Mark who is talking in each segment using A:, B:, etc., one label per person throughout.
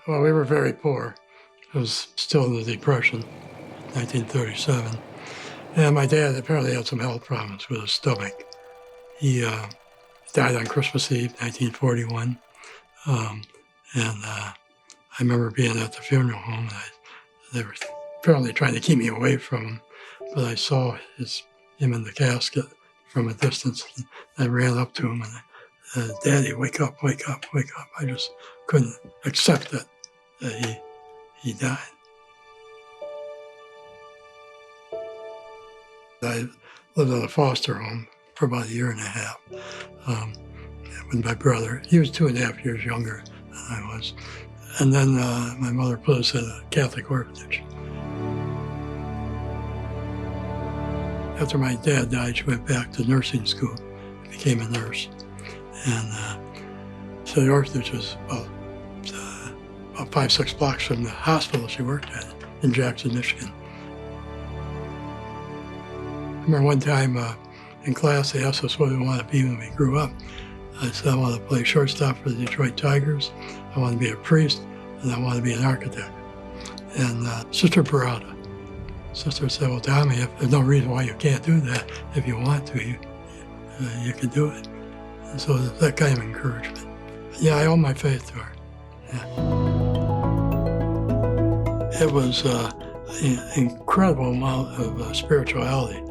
A: Well, we were very poor. It was still the Depression, 1937. And my dad apparently had some health problems with his stomach. He died on Christmas Eve, 1941. I remember being at the funeral home. They were apparently trying to keep me away from him, but I saw him in the casket from a distance. I ran up to him and Daddy, wake up, wake up, wake up. I just couldn't accept it that he died. I lived in a foster home for about a year and a half with my brother. He was 2.5 years younger than I was. And then my mother put us in a Catholic orphanage. After my dad died, she went back to nursing school, became a nurse. And so the orphanage was about 5-6 blocks from the hospital she worked at in Jackson, Michigan. I remember one time in class, they asked us what we wanted to be when we grew up. I said, I want to play shortstop for the Detroit Tigers, I want to be a priest, and I want to be an architect. And Sister Barada, Sister said, well, Tommy, there's no reason why you can't do that. If you want to, you can do it. And so that kind of encouragement. Yeah, I owe my faith to her. Yeah. It was an incredible amount of spirituality.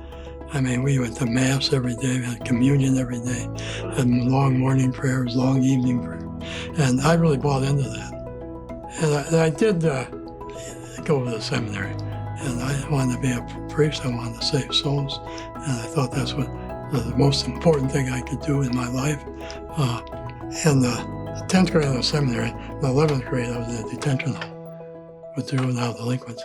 A: I mean, we went to Mass every day, we had communion every day, had long morning prayers, long evening prayers. And I really bought into that. And I did go to the seminary. And I wanted to be a priest, I wanted to save souls. And I thought that's what the most important thing I could do in my life. In the 10th grade of the seminary, in the 11th grade, I was in a detention hall with juvenile delinquents.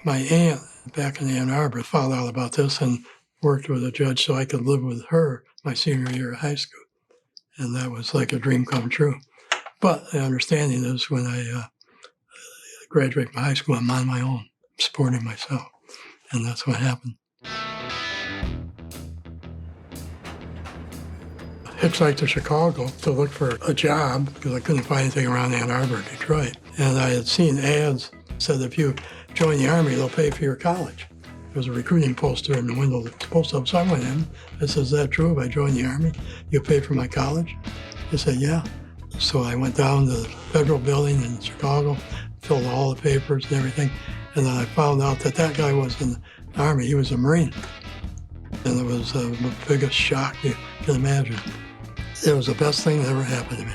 A: My aunt back in Ann Arbor found out about this and worked with a judge so I could live with her my senior year of high school. And that was like a dream come true. But the understanding is when I graduate from high school, I'm on my own, supporting myself. And that's what happened. Hitchhiked to Chicago to look for a job because I couldn't find anything around Ann Arbor or Detroit. And I had seen ads that said if you join the Army, they'll pay for your college. There was a recruiting poster in the window of the post office. I went in. I said, is that true? If I join the Army, you'll pay for my college? They said, yeah. So I went down to the federal building in Chicago, filled all the papers and everything. And then I found out that that guy was in the Army. He was a Marine. And it was the biggest shock you can imagine. It was the best thing that ever happened to me.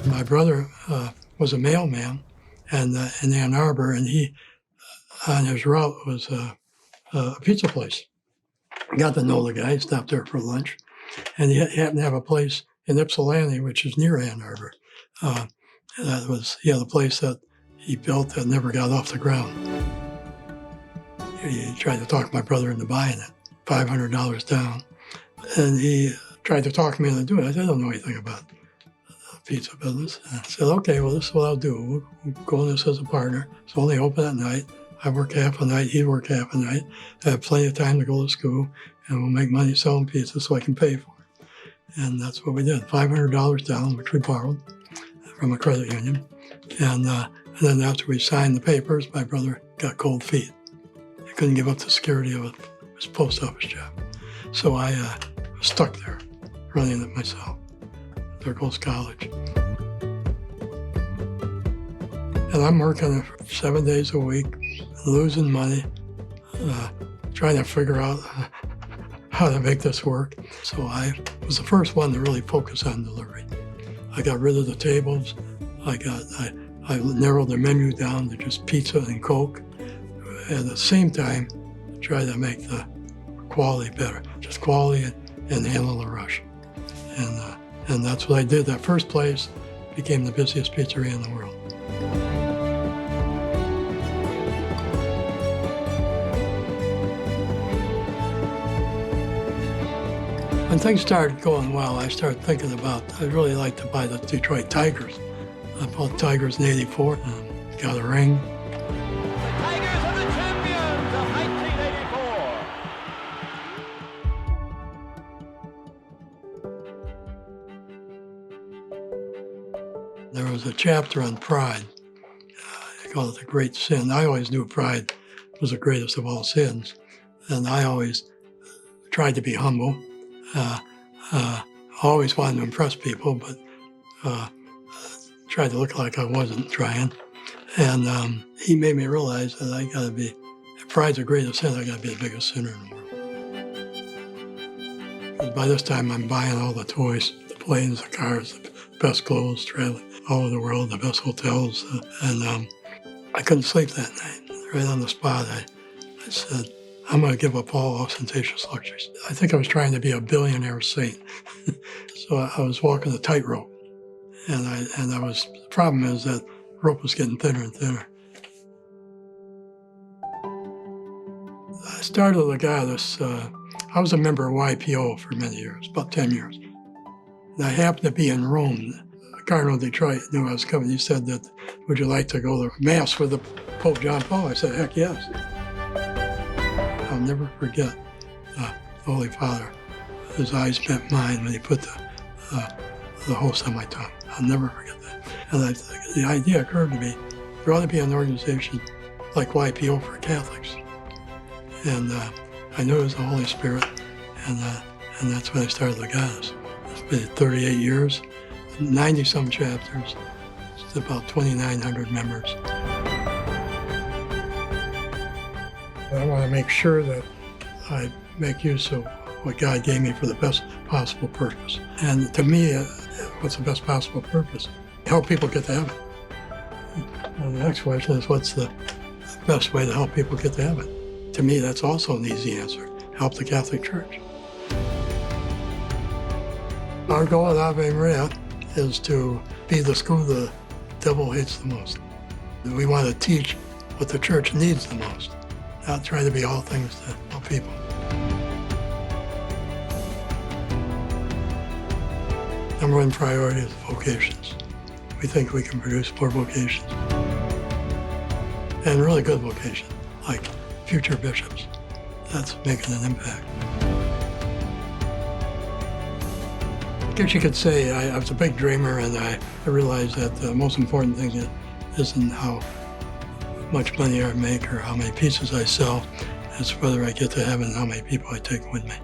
A: My brother was a mailman and in Ann Arbor, and he, on his route, was a pizza place. Got to know the guy, stopped there for lunch, and he happened to have a place in Ypsilanti, which is near Ann Arbor. He had a place that he built that never got off the ground. He tried to talk my brother into buying it, $500 down. And he tried to talk me into doing it. I said, I don't know anything about pizza business. And I said, okay, well, this is what I'll do. We'll go in this as a partner. It's only open at night. I work half a night, he'd work half a night. I have plenty of time to go to school, and we'll make money selling pizza so I can pay for it. And that's what we did, $500 down, which we borrowed from a credit union. And then after we signed the papers, my brother got cold feet. He couldn't give up the security of his post office job. So I was stuck there, running it myself. There goes college. And I'm working 7 days a week, losing money, trying to figure out how to make this work. So I was the first one to really focus on delivery. I got rid of the tables. I narrowed the menu down to just pizza and Coke. At the same time, try to make the quality better, just quality and handle the rush. And that's what I did. That first place became the busiest pizzeria in the world. When things started going well, I started thinking about, I'd really like to buy the Detroit Tigers. I bought Tigers in '84 and got a ring.
B: The Tigers are the champions of 1984.
A: There was a chapter on pride. They call it the great sin. I always knew pride was the greatest of all sins. And I always tried to be humble. Always wanted to impress people, but tried to look like I wasn't trying. And he made me realize that I gotta be, if pride's the greatest sin, I gotta be the biggest sinner in the world. Because by this time I'm buying all the toys, the planes, the cars, the best clothes, traveling all over the world, the best hotels. And I couldn't sleep that night. Right on the spot, I said, I'm gonna give up all ostentatious luxuries. I think I was trying to be a billionaire saint. So I was walking a tightrope. The problem is that rope was getting thinner and thinner. I started the goddess, I was a member of YPO for many years, about 10 years. And I happened to be in Rome. Cardinal of Detroit knew I was coming. He said that, would you like to go to Mass with the Pope John Paul? I said, heck yes. I'll never forget the Holy Father. His eyes met mine when he put the host on my tongue. I'll never forget that. And the idea occurred to me, there ought to be an organization like YPO for Catholics. And I knew it was the Holy Spirit, and that's when I started the goddess. It's been 38 years, 90-some chapters, it's about 2,900 members. I want to make sure that I make use of what God gave me for the best possible purpose. And to me, what's the best possible purpose? Help people get to heaven. And the next question is, what's the best way to help people get to heaven? To me, that's also an easy answer. Help the Catholic Church. Our goal at Ave Maria is to be the school the devil hates the most. We want to teach what the church needs the most, not try to be all things to all people. Number one priority is vocations. We think we can produce more vocations. And really good vocations, like future bishops. That's making an impact. I guess you could say I was a big dreamer, and I realized that the most important thing isn't how much money I make or how many pieces I sell. It's whether I get to heaven and how many people I take with me.